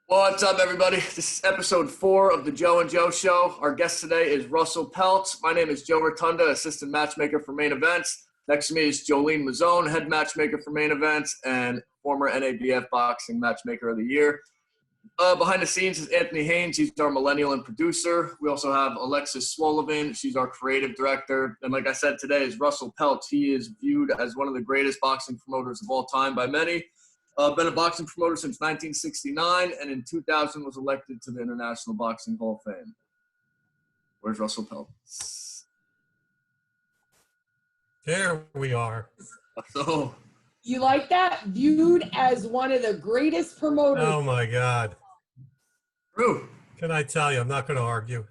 What's up, everybody? This is episode 4 of the Joe and Joe Show. Our guest today is Russell Peltz. My name is Joe Rotunda, assistant matchmaker for Main Events. Next to me is Jolene Mazzone, head matchmaker for Main Events and former NABF Boxing Matchmaker of the Year. Behind the scenes is Anthony Haynes. He's our millennial and producer. We also have Alexis Swollivan. She's our creative director. And like I said, today is Russell Peltz. He is viewed as one of the greatest boxing promoters of all time by many. Been a boxing promoter since 1969, and in 2000 was elected to the International Boxing Hall of Fame. Where's Russell Peltz? There we are. So, you like that? Viewed as one of the greatest promoters. Oh my God. True. Can I tell you, I'm not going to argue.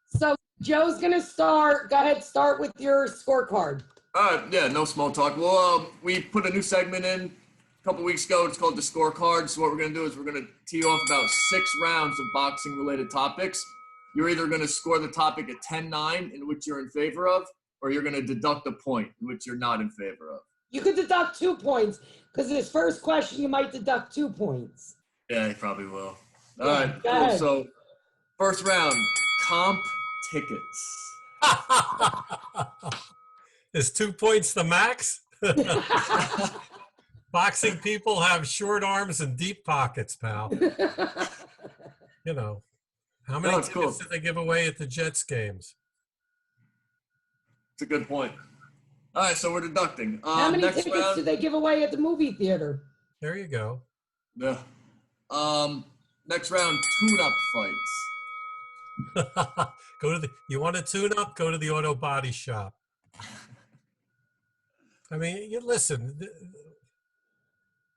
So Joe's going to start. Go ahead, start with your scorecard. All right, yeah, no small talk. Well, we put a new segment in a couple weeks ago. It's called the Scorecard. So what we're going to do is we're going to tee off about 6 rounds of boxing-related topics. You're either going to score the topic at 10-9, in which you're in favor of, or you're going to deduct a point, in which you're not in favor of. You could deduct 2 points, because this first question, you might deduct 2 points. Yeah, you probably will. All Yeah, right, go cool. ahead. So first round, comp tickets. Is 2 points the max? Boxing people have short arms and deep pockets, pal. You know, how many tickets did they give away at the Jets games? It's a good point. All right, so we're deducting. How many next tickets round, did they give away at the movie theater? There you go. Yeah. Next round, tune-up fights. You want a tune-up? Go to the auto body shop. I mean, you listen.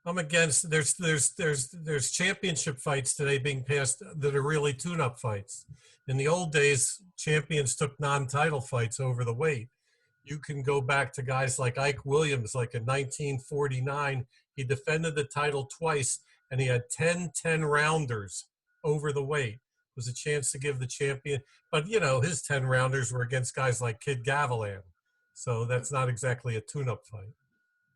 I'm against. There's championship fights today being passed that are really tune-up fights. In the old days, champions took non-title fights over the weight. You can go back to guys like Ike Williams, like in 1949. He defended the title twice, and he had 10 rounders over the weight. It was a chance to give the champion. But, you know, his 10 rounders were against guys like Kid Gavilan. So that's not exactly a tune-up fight.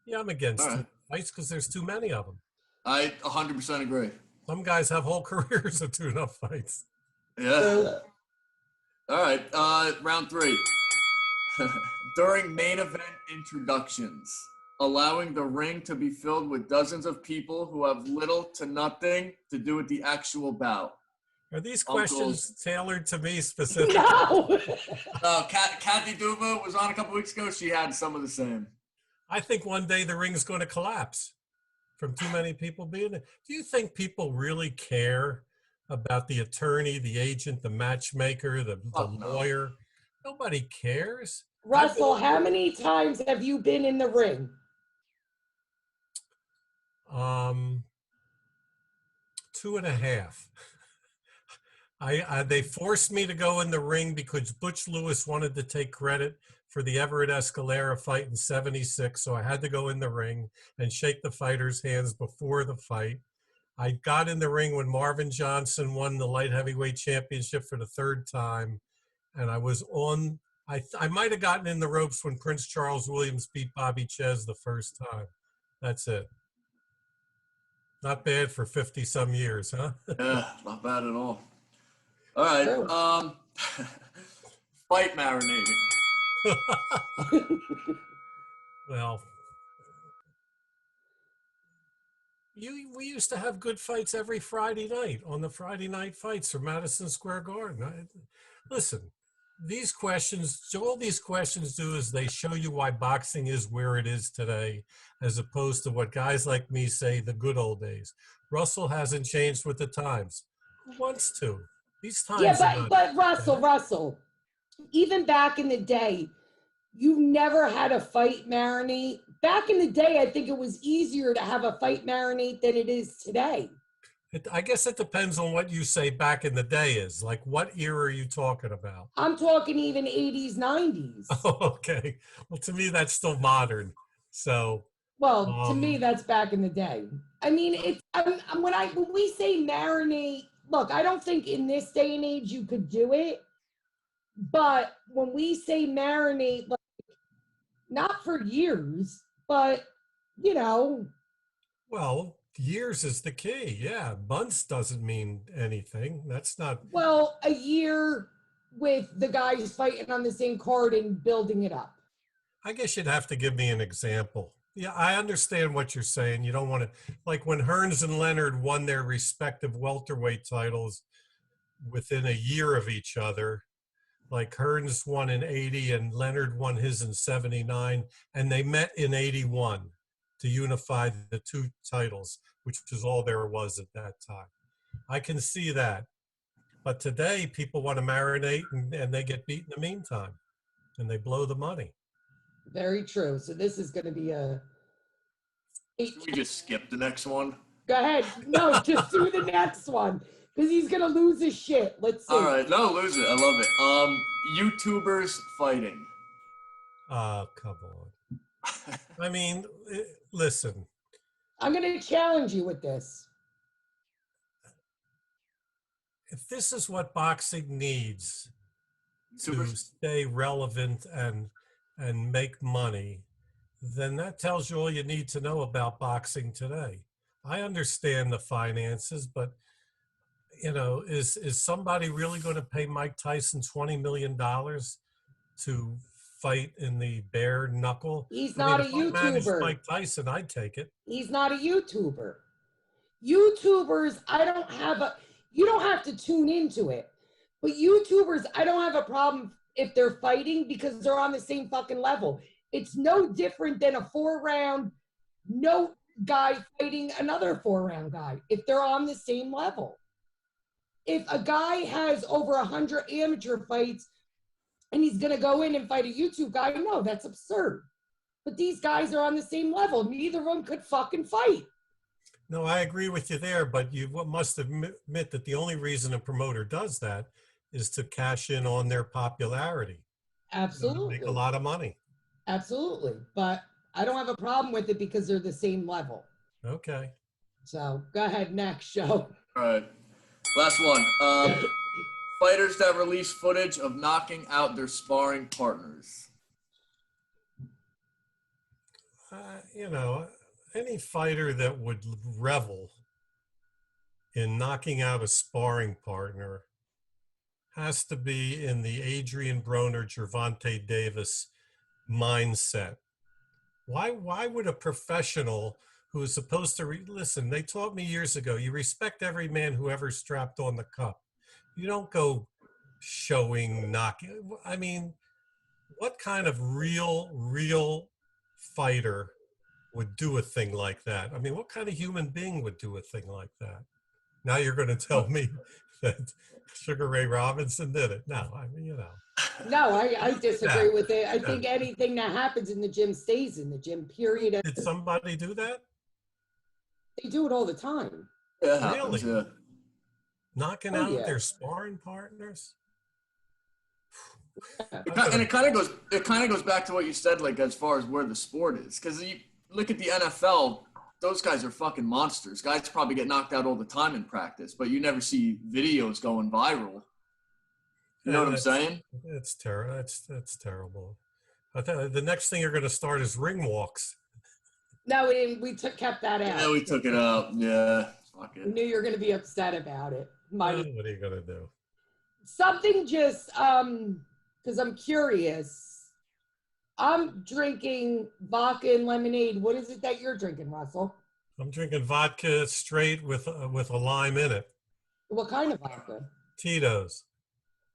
Yeah, I'm against tune-up fights because there's too many of them. I 100% agree. Some guys have whole careers of tune-up fights. Yeah. All right, round 3. During main event introductions, allowing the ring to be filled with dozens of people who have little to nothing to do with the actual bout. Are these questions tailored to me specifically? No. Kathy Duba was on a couple weeks ago. She had some of the same. I think one day the ring's going to collapse from too many people being there. Do you think people really care about the attorney, the agent, the matchmaker, the lawyer? Nobody cares. Russell, how many times have you been in the ring? 2.5. They forced me to go in the ring because Butch Lewis wanted to take credit for the Everett Escalera fight in '76, so I had to go in the ring and shake the fighters' hands before the fight. I got in the ring when Marvin Johnson won the light heavyweight championship for the 3rd time, and I was on. I might have gotten in the ropes when Prince Charles Williams beat Bobby Ches the 1st time. That's it. Not bad for 50-some years, huh? Yeah, not bad at all. All right, fight marinating. Well, we used to have good fights every Friday night on the Friday night fights from Madison Square Garden. Listen, these questions, all these questions do is they show you why boxing is where it is today, as opposed to what guys like me say, the good old days. Russell hasn't changed with the times. Who wants to? These times. Yeah, but Russell, even back in the day, you never had a fight marinate. Back in the day, I think it was easier to have a fight marinate than it is today. I guess it depends on what you say back in the day is. Like, what era are you talking about? I'm talking even 80s, 90s. Oh, okay. Well, to me, that's still modern. So. Well, to me, that's back in the day. I mean, when we say marinate, look, I don't think in this day and age you could do it. But when we say marinate, like, not for years, but, you know, Well, years is the key. Yeah, months doesn't mean anything. That's not. Well, a year with the guys fighting on the same card and building it up. I guess you'd have to give me an example. Yeah, I understand what you're saying. You don't want to, like when Hearns and Leonard won their respective welterweight titles within a year of each other. Like Hearns won in 80 and Leonard won his in 79, and they met in 81 to unify the two titles, which is all there was at that time. I can see that. But today, people want to marinate and they get beat in the meantime, and they blow the money. Very true. So this is going to be a. Should we just skip the next one? Go ahead. No, just do the next one because he's going to lose his shit. Let's see. All right, no, lose it. I love it. YouTubers fighting. Oh, come on. I mean, listen. I'm going to challenge you with this. If this is what boxing needs to YouTubers. stay relevant and make money, then that tells you all you need to know about boxing today. I understand the finances, but you know, is somebody really going to pay Mike Tyson $20 million to fight in the bare knuckle? He's not a if I managed YouTuber. Mike Tyson, I'd take it. He's not a YouTuber. YouTubers, you don't have to tune into it. But YouTubers, I don't have a problem if they're fighting because they're on the same fucking level. It's no different than a 4-round, no guy fighting another 4-round guy if they're on the same level. If a guy has over 100 amateur fights and he's going to go in and fight a YouTube guy, no, that's absurd. But these guys are on the same level. Neither of them could fucking fight. No, I agree with you there, but you must admit that the only reason a promoter does that is to cash in on their popularity. Absolutely. Make a lot of money. Absolutely. But I don't have a problem with it because they're the same level. Okay. So go ahead, next show. All right. Last one. Fighters that release footage of knocking out their sparring partners. You know, any fighter that would revel in knocking out a sparring partner has to be in the Adrian Broner, Gervonta Davis mindset. Why would a professional who is supposed to listen? They taught me years ago, you respect every man who ever strapped on the cup. You don't go knocking. I mean, what kind of real fighter would do a thing like that? I mean, what kind of human being would do a thing like that? Now you're going to tell me that Sugar Ray Robinson did it. No, I mean, you know. No, I disagree with it. I think anything that happens in the gym stays in the gym, period. Did somebody do that? They do it all the time. Yeah, it happens, Really? yeah. Knocking out their sparring partners? And it kind of goes back to what you said, like as far as where the sport is, because you look at the NFL, those guys are fucking monsters. Guys probably get knocked out all the time in practice, but you never see videos going viral. You know what I'm saying? It's terrible. That's terrible. I thought the next thing you're going to start is ring walks. No, we didn't. We kept that out. Yeah, we took it out. Yeah, fuck We it. knew you were going to be upset about it. What are you going to do? Something just because I'm curious. I'm drinking vodka and lemonade. What is it that you're drinking, Russell? I'm drinking vodka straight with a lime in it. What kind of vodka? Tito's.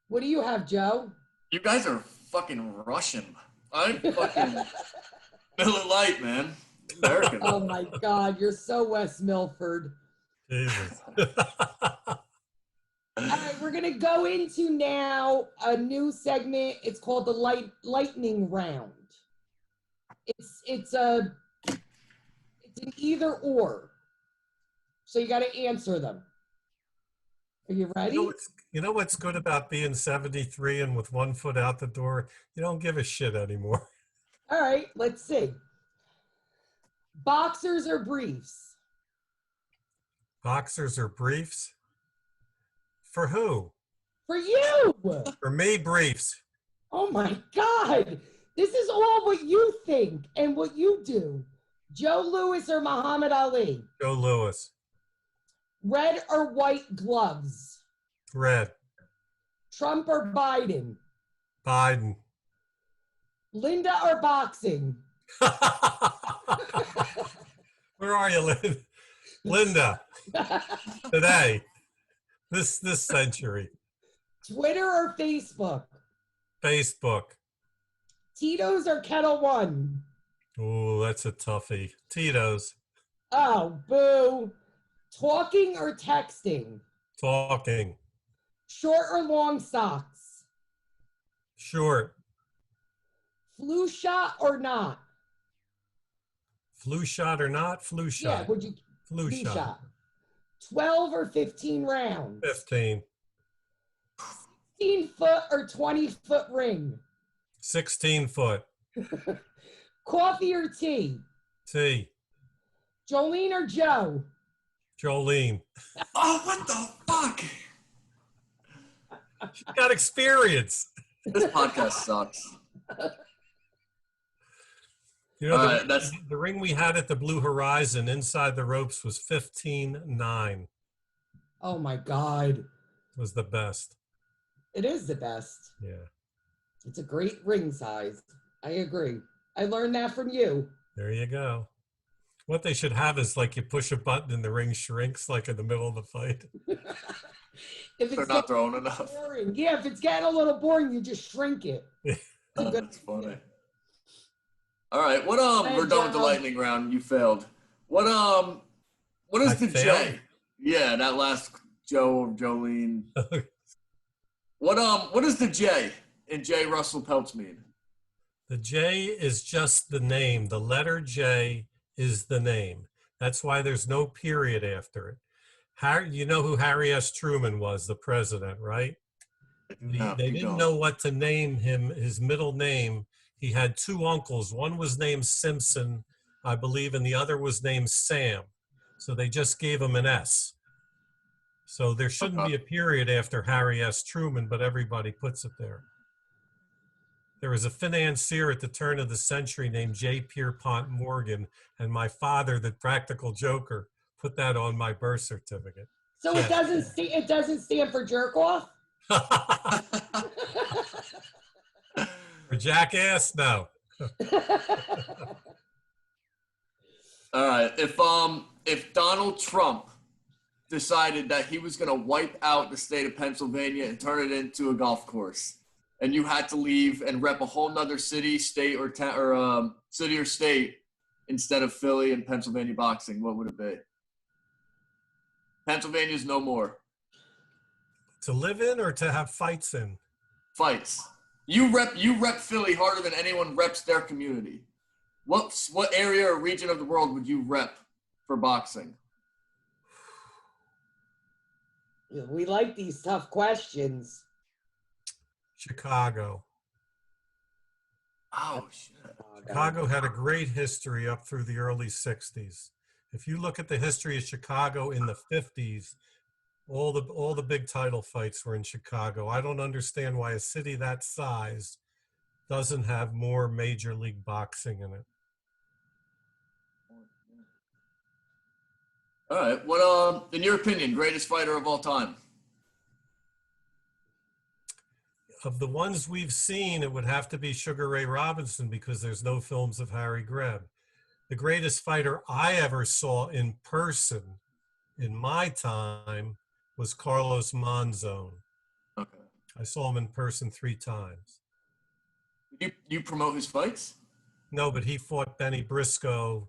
What do you have, Joe? You guys are fucking Russian. I'm fucking Miller Lite, man. American. Oh my God, you're so West Milford. Jesus. All right, we're gonna go into now a new segment. It's called the lightning round. It's an either or. So you got to answer them. Are you ready? You know what's good about being 73 and with one foot out the door? You don't give a shit anymore. All right, let's see. Boxers or briefs? Boxers or briefs? For who? For you. For me, briefs. Oh my God. This is all what you think and what you do. Joe Louis or Muhammad Ali? Joe Louis. Red or white gloves? Red. Trump or Biden? Biden. Linda or boxing? Where are you, Linda? Today. This century. Twitter or Facebook? Facebook. Tito's or Kettle One? Ooh, that's a toughie. Tito's. Oh, boo. Talking or texting? Talking. Short or long socks? Short. Flu shot or not? Flu shot or not? Flu shot. Yeah, would you? Flu shot. 12 or 15 rounds? 15. 15-foot or 20-foot ring? 16 foot. Coffee or tea? Tea. Jolene or Joe? Jolene. Oh, what the fuck? She's got experience. This podcast sucks. You know, All right, the ring we had at the Blue Horizon inside the ropes was 15-9. Oh my God. Was the best. It is the best. Yeah. It's a great ring size. I agree. I learned that from you. There you go. What they should have is like you push a button and the ring shrinks like in the middle of the fight. If They're not throwing enough. boring, yeah, if it's getting a little boring, you just shrink it. Oh, that's funny. All right, we're done with the lightning round. You failed. What is the J? Yeah, that last Joe or Jolene. What is the J in J Russell Peltz mean? The J is just the name. The letter J is the name. That's why there's no period after it. You know who Harry S. Truman was, the president, right? They didn't know what to name him, his middle name. He had two uncles. One was named Simpson, I believe, and the other was named Sam. So they just gave him an S. So there shouldn't be a period after Harry S. Truman, but everybody puts it there. There was a financier at the turn of the century named J. Pierpont Morgan, and my father, the practical joker, put that on my birth certificate. So it doesn't stand for jerk off? For jackass? No. All right. If Donald Trump decided that he was going to wipe out the state of Pennsylvania and turn it into a golf course, and you had to leave and rep a whole nother city, state, or city or state instead of Philly and Pennsylvania boxing, what would it be? Pennsylvania's no more. To live in or to have fights in? Fights. You rep Philly harder than anyone reps their community. What area or region of the world would you rep for boxing? We like these tough questions. Chicago. Oh, shit. Chicago had a great history up through the early 60s. If you look at the history of Chicago in the 50s, all the big title fights were in Chicago. I don't understand why a city that size doesn't have more major league boxing in it. All right. What, in your opinion, greatest fighter of all time? Of the ones we've seen, it would have to be Sugar Ray Robinson because there's no films of Harry Greb. The greatest fighter I ever saw in person in my time was Carlos Monzon. Okay. I saw him in person 3 times. You promote his fights? No, but he fought Benny Briscoe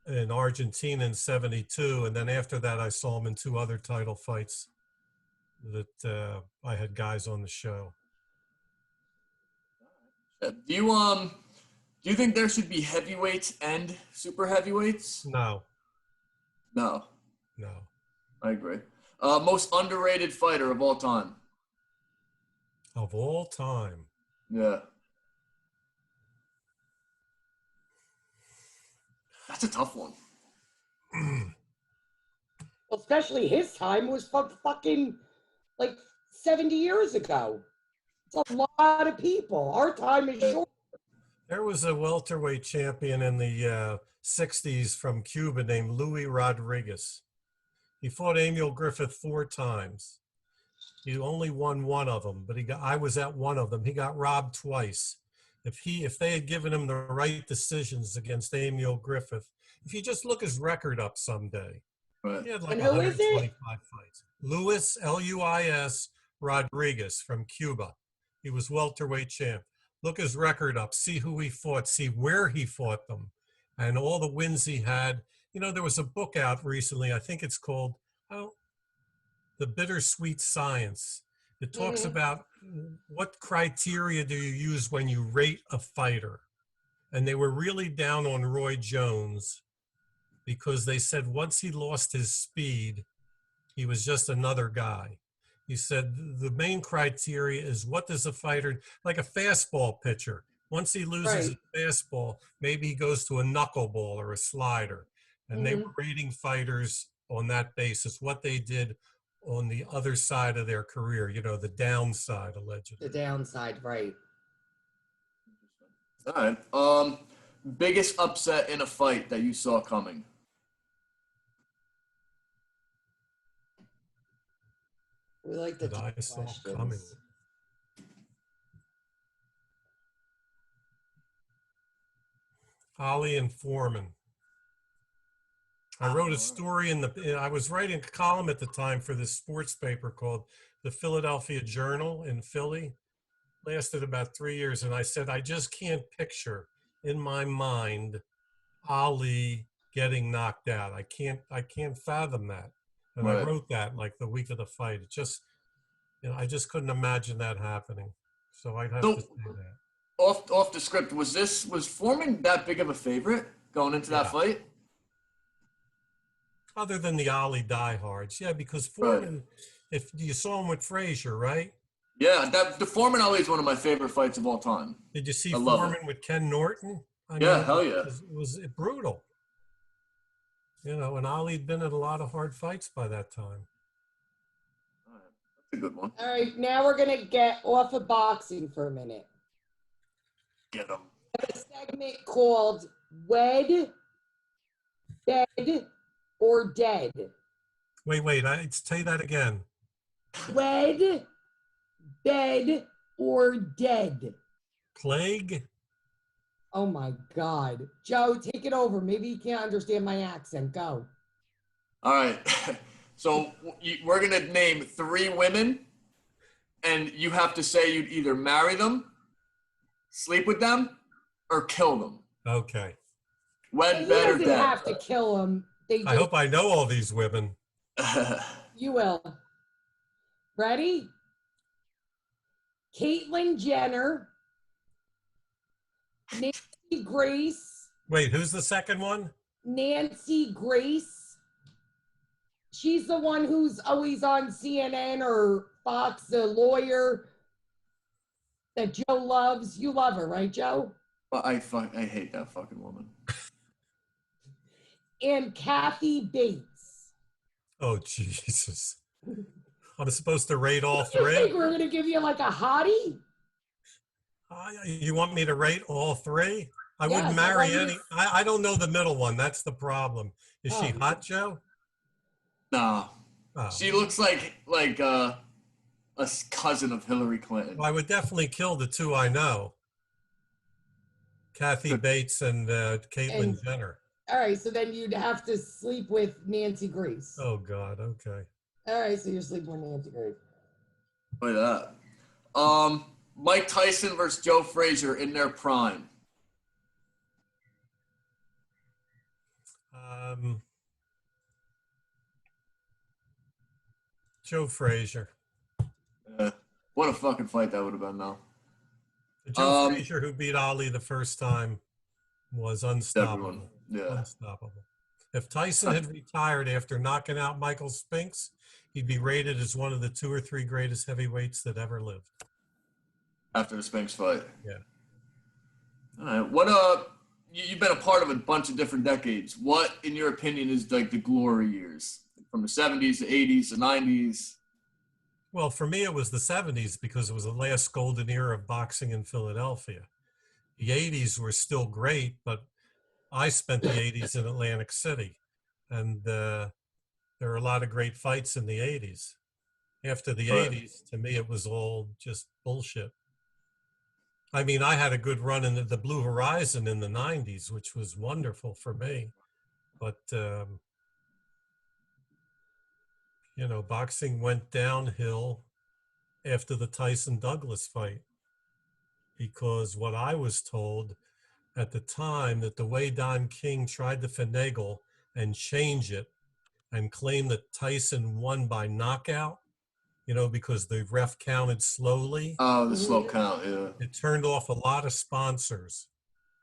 in Argentina in '72, and then after that I saw him in 2 other title fights that I had guys on the show. Do you think there should be heavyweights and super heavyweights? No. No. No. I agree. Most underrated fighter of all time? Of all time? Yeah. That's a tough one. Especially his time was fucking like 70 years ago. It's a lot of people. Our time is short. There was a welterweight champion in the 60s from Cuba named Louis Rodriguez. He fought Emil Griffith 4 times. He only won one of them, but I was at one of them. He got robbed twice. If they had given him the right decisions against Emil Griffith, if you just look his record up someday, Right. he had like And who is it? 125 fights. Luis, Luis Rodriguez from Cuba. He was welterweight champ. Look his record up, see who he fought, see where he fought them, and all the wins he had. You know, there was a book out recently, I think it's called The Bittersweet Science. It talks about what criteria do you use when you rate a fighter. And they were really down on Roy Jones because they said once he lost his speed, he was just another guy. He said the main criteria is what does a fighter, like a fastball pitcher, once he loses his fastball, maybe he goes to a knuckleball or a slider. And they were rating fighters on that basis, what they did on the other side of their career, you know, the downside, allegedly. The downside, right. All right. Biggest upset in a fight that you saw coming? We like the That I saw questions. coming. Ali and Foreman. I wrote a story I was writing a column at the time for this sports paper called the Philadelphia Journal in Philly. Lasted about 3 years. And I said, I just can't picture in my mind Ali getting knocked out. I can't fathom that. And I wrote that like the week of the fight. It just, you know, I just couldn't imagine that happening. So I'd have to say that. Off the script, was Foreman that big of a favorite going into that fight? Other than the Ali diehards, yeah, because Foreman, if you saw him with Frazier, right? Yeah, the Foreman Ali is one of my favorite fights of all time. Did you see Foreman with Ken Norton? I mean, hell yeah. It was brutal. You know, and Ali'd been in a lot of hard fights by that time. All right. That's a good one. All right, now we're going to get off of boxing for a minute. Get them. A segment called Wed, Bed, or Dead. Wait, say that again. Wed, Bed, or Dead. Plague? Oh my God. Joe, take it over. Maybe you can't understand my accent. Go. All right. So we're going to name 3 women, and you have to say you'd either marry them, sleep with them, or kill them. Okay. Wed, bed, or dead. You don't have to kill them. I hope I know all these women. You will. Ready? Caitlyn Jenner, Nancy Grace. Wait, who's the second one? Nancy Grace. She's the one who's always on CNN or Fox, the lawyer that Joe loves. You love her, right, Joe? Well, I hate that fucking woman. And Kathy Bates. Oh, Jesus. I'm supposed to rate all You 3? think we're going to give you like a hottie? You want me to rate all 3? I wouldn't Yes, marry any. I don't know the middle one. That's the problem. Is she Oh. hot, Joe? No. Oh. She looks like a cousin of Hillary Clinton. Well, I would definitely kill the 2 I know. Kathy Bates and Caitlyn Jenner. All right, so then you'd have to sleep with Nancy Grace. Oh, God. Okay. All right, so you're sleeping with Nancy Grace. Look at that. Mike Tyson versus Joe Frazier in their prime. Joe Frazier. What a fucking fight that would have been, though. The Joe Frazier who beat Ali the first time was unstoppable. Everyone. Yeah. Unstoppable. If Tyson had retired after knocking out Michael Spinks, he'd be rated as one of the 2 or 3 greatest heavyweights that ever lived. After the Spinks fight. Yeah. All right. You've been a part of a bunch of different decades. What, in your opinion, is like the glory years? From the 70s, the 80s, the 90s? Well, for me, it was the 70s because it was the last golden era of boxing in Philadelphia. the 80s were still great, but I spent the 80s in Atlantic City, and there were a lot of great fights in the 80s. After the Right. 80s, to me, it was all just bullshit. I mean, I had a good run in the Blue Horizon in the 90s, which was wonderful for me. But, you know, boxing went downhill after the Tyson Douglas fight, because what I was told at the time, that the way Don King tried to finagle and change it and claim that Tyson won by knockout, you know, because the ref counted slowly, Oh, the slow count, yeah. it turned off a lot of sponsors,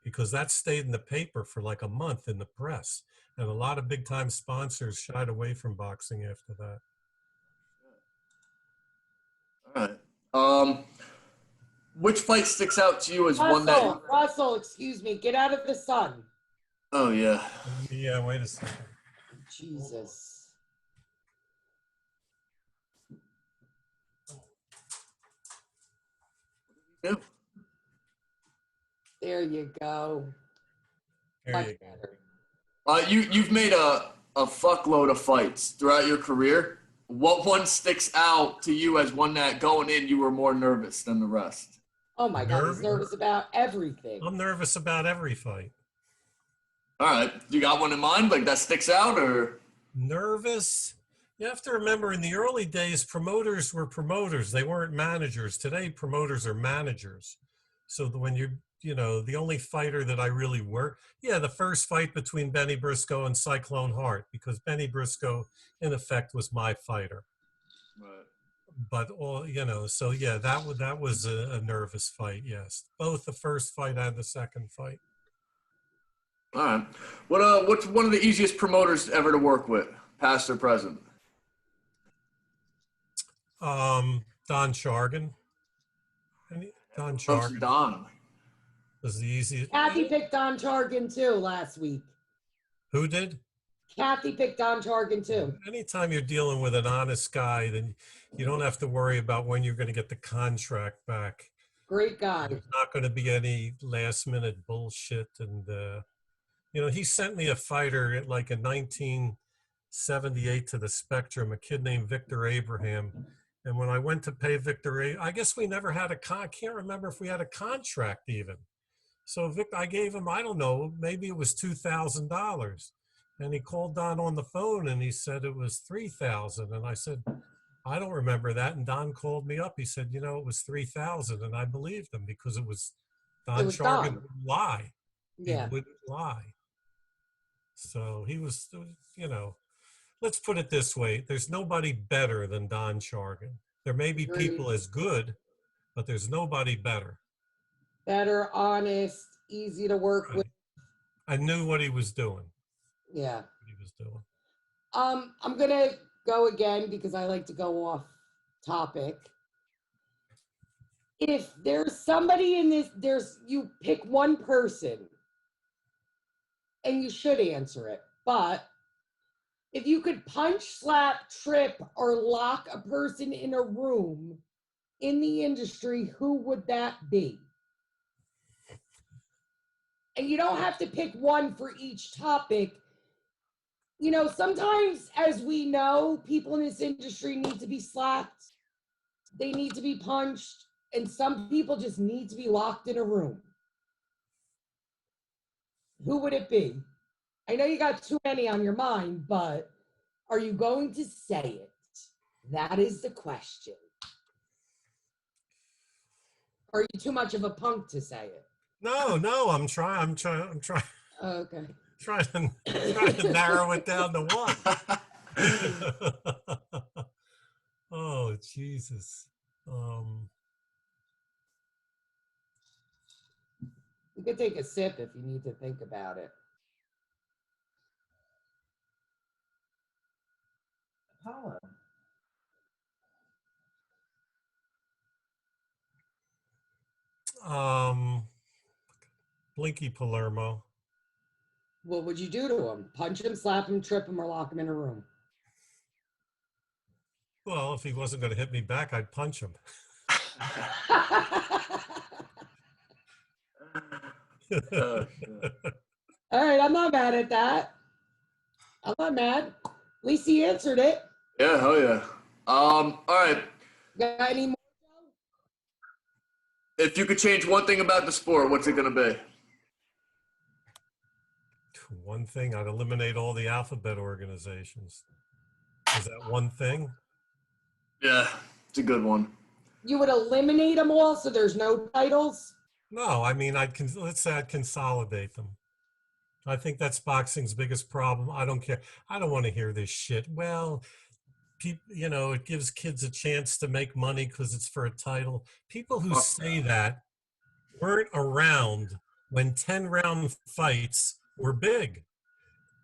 because that stayed in the paper for like a month in the press. And a lot of big time sponsors shied away from boxing after that. All right. Which fight sticks out to you as one that? Russell, excuse me, get out of the sun. Oh yeah. Yeah, wait a second. Jesus. Yeah. There you go. There Much you go. better. You've made a fuckload of fights throughout your career. What one sticks out to you as one that going in you were more nervous than the rest? Oh my God, he's nervous about everything. I'm nervous about every fight. All right. You got one in mind, like that sticks out, or? Nervous? You have to remember, in the early days, promoters were promoters. They weren't managers. Today, promoters are managers. So when you know, the only fighter that I really worked, yeah, the first fight between Benny Briscoe and Cyclone Hart, because Benny Briscoe, in effect, was my fighter. Right. But all, you know, so yeah, that was a nervous fight. Yes, both the first fight and the second fight. All right. What's one of the easiest promoters ever to work with, past or present? Don Chargan. Don Loves Chargan Don. was the easiest. Kathy picked on Chargan too last week. Who did? Kathy picked on Chargan too. Anytime you're dealing with an honest guy, then you don't have to worry about when you're going to get the contract back. Great guy. There's not going to be any last minute bullshit. And, you know, he sent me a fighter like in 1978 to the Spectrum, a kid named Victor Abraham. And when I went to pay Victor, I guess we never had I can't remember if we had a contract even. So Victor, I gave him, I don't know, maybe it was $2,000. And he called Don on the phone and he said it was 3,000. And I said, I don't remember that. And Don called me up. He said, you know, it was 3,000. And I believed him because it was Don Chargan wouldn't lie. Yeah. He wouldn't lie. So he was, you know, let's put it this way. There's nobody better than Don Chargan. There may be people as good, but there's nobody better. Better, honest, easy to work with. I knew what he was doing. Yeah. What he was doing. I'm gonna go again because I like to go off topic. If there's somebody in this, you pick one person and you should answer it. But if you could punch, slap, trip, or lock a person in a room in the industry, who would that be? And you don't have to pick one for each topic. You know, sometimes, as we know, people in this industry need to be slapped. They need to be punched. And some people just need to be locked in a room. Who would it be? I know you got too many on your mind, but are you going to say it? That is the question. Are you too much of a punk to say it? No, I'm trying. Okay. Trying to narrow it down to one. Oh, Jesus. You could take a sip if you need to think about it. Apollo. Blinky Palermo. What would you do to him? Punch him, slap him, trip him, or lock him in a room? Well, if he wasn't going to hit me back, I'd punch him. All right, I'm not mad at that. I'm not mad. At least he answered it. Yeah, hell yeah. All right. Got any more? If you could change one thing about the sport, what's it gonna be? One thing, I'd eliminate all the alphabet organizations. Is that one thing? Yeah, it's a good one. You would eliminate them all so there's no titles? No, I mean, let's say I'd consolidate them. I think that's boxing's biggest problem. I don't care. I don't want to hear this shit. Well, it gives kids a chance to make money because it's for a title. People who say that weren't around when 10-round fights were big.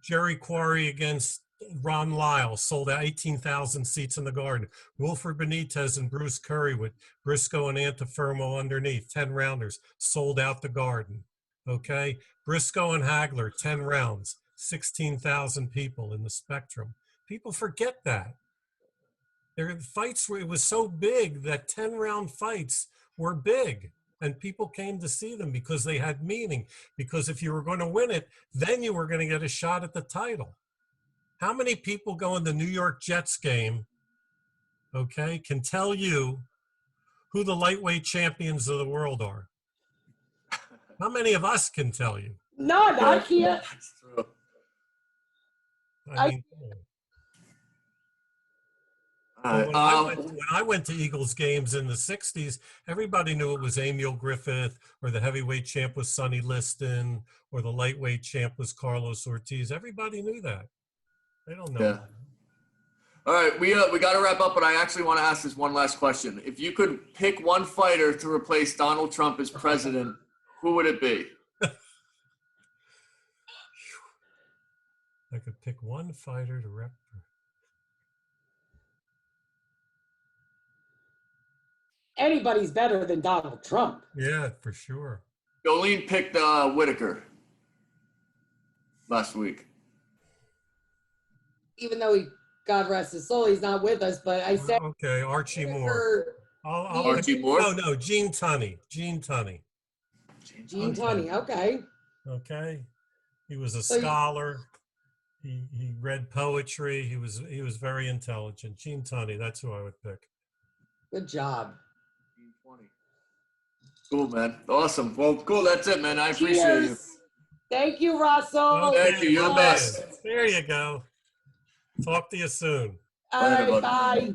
Jerry Quarry against Ron Lyle sold out 18,000 seats in the Garden. Wilfred Benitez and Bruce Curry with Briscoe and Antifermo underneath, 10 rounders, sold out the Garden. Okay? Briscoe and Hagler, 10 rounds, 16,000 people in the Spectrum. People forget that. Their fights it was so big that 10-round fights were big. And people came to see them because they had meaning. Because if you were going to win it, then you were going to get a shot at the title. How many people go in the New York Jets game, okay, can tell you who the lightweight champions of the world are? How many of us can tell you? None. I can't. That's true. I mean, when I went to Eagles games in the 60s, everybody knew it was Emil Griffith, or the heavyweight champ was Sonny Liston, or the lightweight champ was Carlos Ortiz. Everybody knew that. They don't know. Yeah. All right, we got to wrap up, but I actually want to ask this one last question. If you could pick one fighter to replace Donald Trump as president, who would it be? I could pick one fighter to rep. Anybody's better than Donald Trump. Yeah, for sure. Jolene picked Whitaker last week. Even though God rest his soul, he's not with us, but I said. Okay, Archie Moore. Archie Moore? No, Gene Tunney. Gene Tunney. Okay. Okay. He was a scholar. He read poetry. He was very intelligent. Gene Tunney, that's who I would pick. Good job. Cool, man. Awesome. Well, cool. That's it, man. I appreciate you. Thank you, Russell. Okay, Thank you. You're the best. There you go. Talk to you soon. All right, bye.